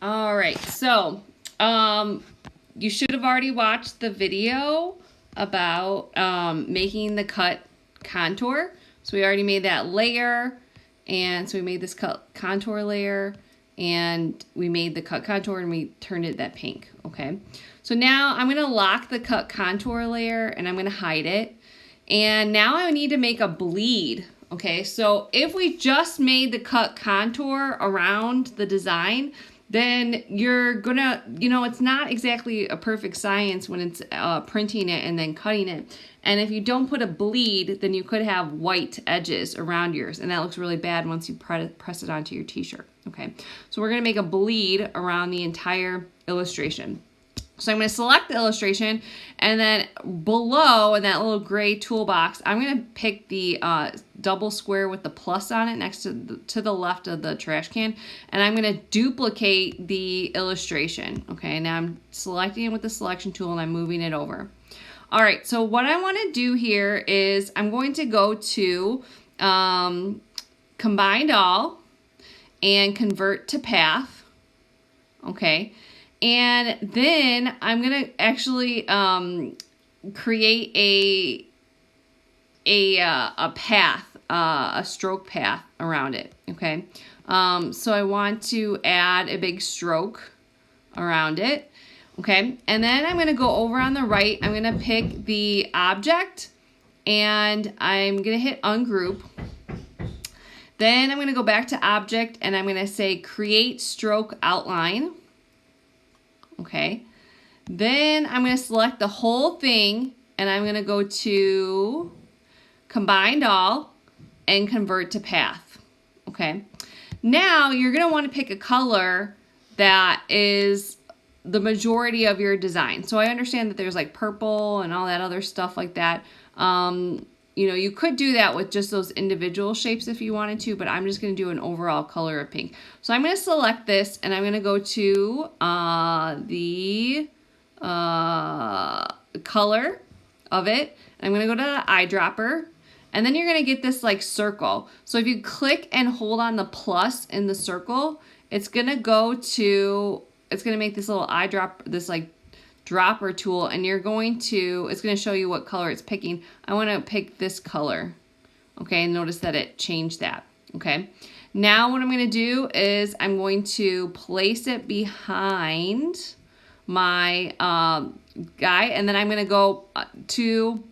All right, so you should have already watched the video about making the cut contour. So we already made that layer, and so we made this cut contour layer, and we made the cut contour, and we turned it that pink, okay? So now I'm gonna lock the cut contour layer, and I'm gonna hide it. And now I need to make a bleed, okay? So if we just made the cut contour around the design, then you're gonna, it's not exactly a perfect science when it's printing it and then cutting it. And if you don't put a bleed, then you could have white edges around yours, and that looks really bad once you press it onto your t-shirt, okay? So we're gonna make a bleed around the entire illustration. So I'm going to select the illustration, and then below in that little gray toolbox, I'm going to pick the double square with the plus on it next to the left of the trash can, and I'm going to duplicate the illustration. Okay, now I'm selecting it with the selection tool, and I'm moving it over. All right, so what I want to do here is I'm going to go to Combined All and Convert to Path. Okay. And then I'm going to actually create a path, a stroke path around it, okay? So I want to add a big stroke around it, okay? And then I'm going to go over on the right. I'm going to pick the object, and I'm going to hit Ungroup. Then I'm going to go back to Object, and I'm going to say Create Stroke Outline. Okay, then I'm going to select the whole thing, and I'm going to go to Combined All and Convert to Path. Okay, now you're going to want to pick a color that is the majority of your design. So I understand that there's like purple and all that other stuff like that. You could do that with just those individual shapes if you wanted to, but I'm just going to do an overall color of pink. So I'm going to select this, and I'm going to go to the color of it. I'm going to go to the eyedropper, and then you're going to get this like circle. So if you click and hold on the plus in the circle, it's going to make this little eyedropper, this like dropper tool, and it's going to show you what color it's picking. I want to pick this color, okay, and notice that it changed that, okay. Now what I'm going to do is I'm going to place it behind my guy, and then I'm going to go to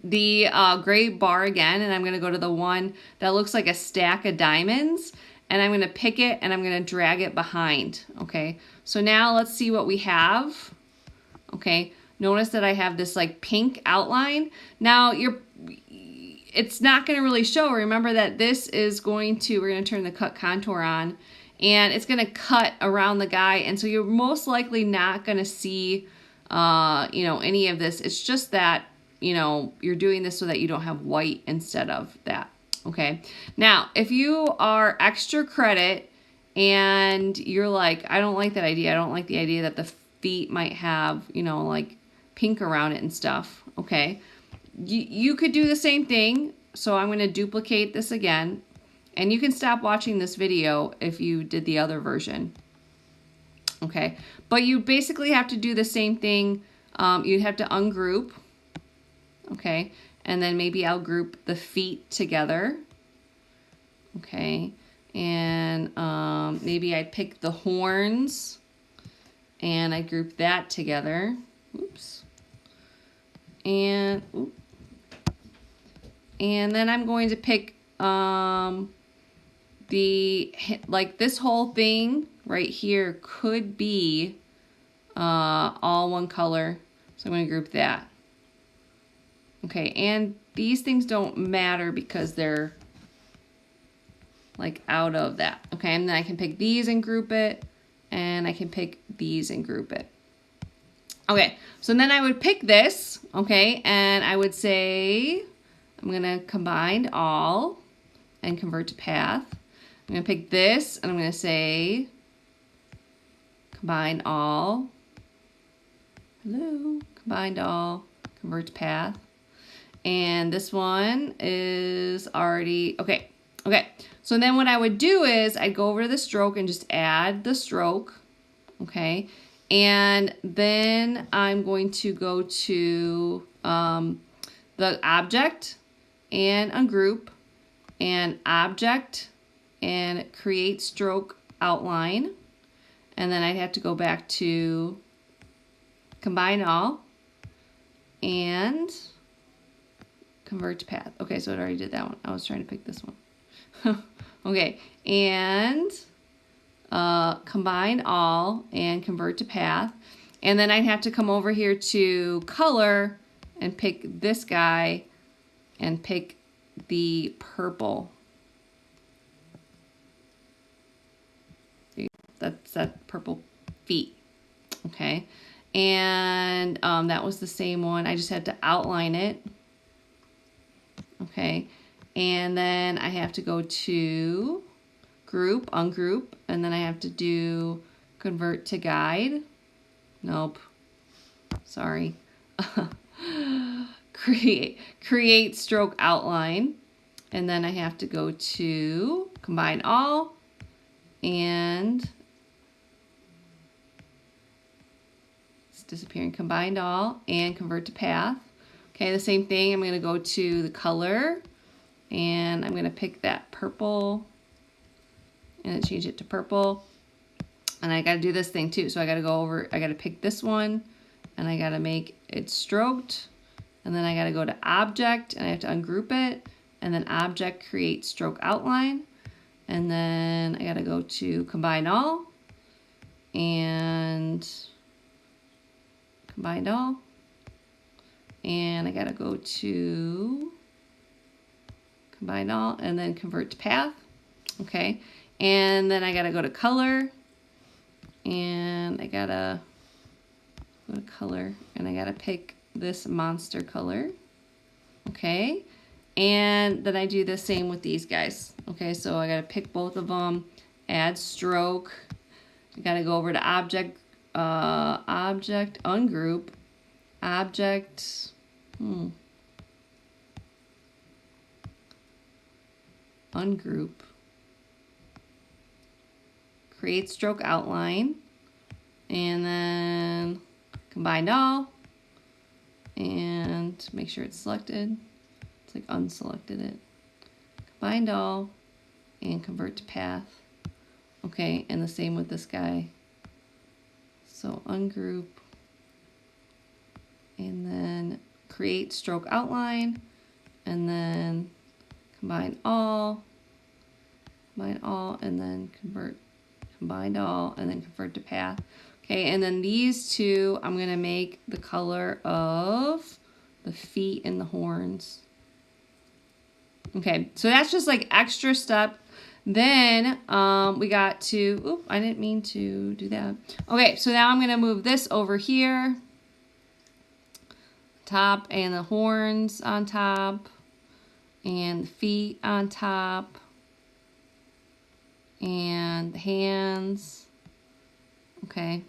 the gray bar again, and I'm going to go to the one that looks like a stack of diamonds, and I'm going to pick it, and I'm going to drag it behind, okay. So now let's see what we have. Okay, notice that I have this like pink outline. Now it's not going to really show. Remember that we're going to turn the cut contour on, and it's going to cut around the guy, and so you're most likely not going to see any of this. It's just that you're doing this so that you don't have white instead of that. Okay, now if you are extra credit and you're like, I don't like that idea, I don't like the idea that the feet might have, like pink around it and stuff, okay? You could do the same thing. So I'm going to duplicate this again, and you can stop watching this video if you did the other version, okay? But you basically have to do the same thing. You'd have to ungroup, okay? And then maybe I'll group the feet together, okay? And maybe I'd pick the horns, and I group that together. Oops. And then I'm going to pick this whole thing right here could be all one color. So I'm going to group that. Okay, and these things don't matter because they're like out of that. Okay, and then I can pick these and group it. And I can pick these and group it. Okay, so then I would pick this, okay, and I would say, I'm going to combine all and convert to path. I'm going to pick this, and I'm going to say, combine all. Hello, combined all, convert to path. And this one is already, okay. So then what I would do is I'd go over to the stroke and just add the stroke, okay? And then I'm going to go to the object and ungroup and object and create stroke outline. And then I'd have to go back to combine all and convert to path. Okay, so it already did that one. I was trying to pick this one. Okay, and combine all and convert to path. And then I'd have to come over here to color and pick this guy and pick the purple. That's that purple feet. Okay, and that was the same one. I just had to outline it. Okay, and then I have to go to group, ungroup, and then I have to do convert to guide. Nope, sorry. create stroke outline, and then I have to go to combine all and it's disappearing, combined all and convert to path. Okay, the same thing. I'm going to go to the color and I'm going to pick that purple and change it to purple. And I got to do this thing too. So I got to go over, I got to pick this one and I got to make it stroked. And then I got to go to object and I have to ungroup it. And then object, create stroke outline. And then I got to go to combine all and combine all. And I got to go to combine all and then convert to path. Okay. And then I got to go to color and I got to go to color and I got to pick this monster color. Okay. And then I do the same with these guys. Okay. So I got to pick both of them, add stroke. I got to go over to object, object, ungroup, object, ungroup, create stroke outline, and then combine all, and make sure it's selected. It's like unselected it. Combine all, and convert to path. Okay, and the same with this guy. So ungroup, and then create stroke outline, and then combine all, and then convert, combine all, and then convert to path. Okay, and then these two, I'm going to make the color of the feet and the horns. Okay, so that's just like extra step. Then we got to, oop, I didn't mean to do that. Okay, so now I'm going to move this over here. Top and the horns on top. And the feet on top. And the hands. Okay.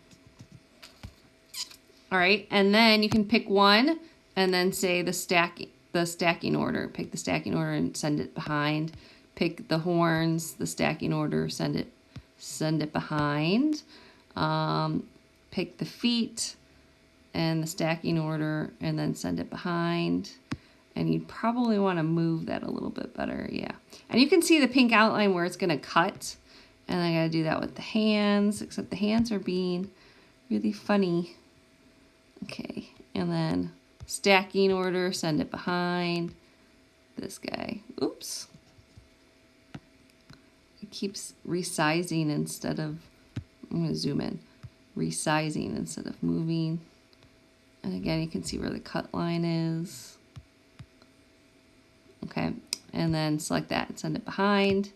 All right, and then you can pick one and then say the stacking order. Pick the stacking order and send it behind. Pick the horns, the stacking order, send it behind. Pick the feet and the stacking order and then send it behind. And you probably want to move that a little bit better, yeah. And you can see the pink outline where it's going to cut. And I got to do that with the hands, except the hands are being really funny. Okay, and then stacking order, send it behind this guy. Oops. It keeps resizing instead of, I'm going to zoom in, resizing instead of moving. And again, you can see where the cut line is. Okay, and then select that and send it behind.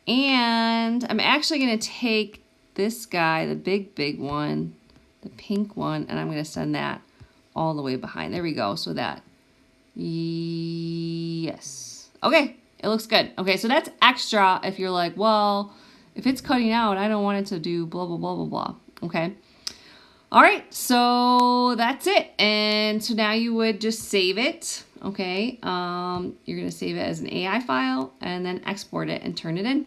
And I'm actually going to take this guy, the big one, the pink one, and I'm going to send that all the way behind. There we go. So that, yes. Okay, it looks good. Okay, so that's extra if you're like, well, if it's cutting out, I don't want it to do blah, blah, blah, blah, blah. Okay. All right, so that's it. And so now you would just save it. Okay, you're going to save it as an AI file and then export it and turn it in.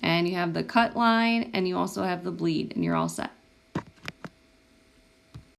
And you have the cut line and you also have the bleed and you're all set.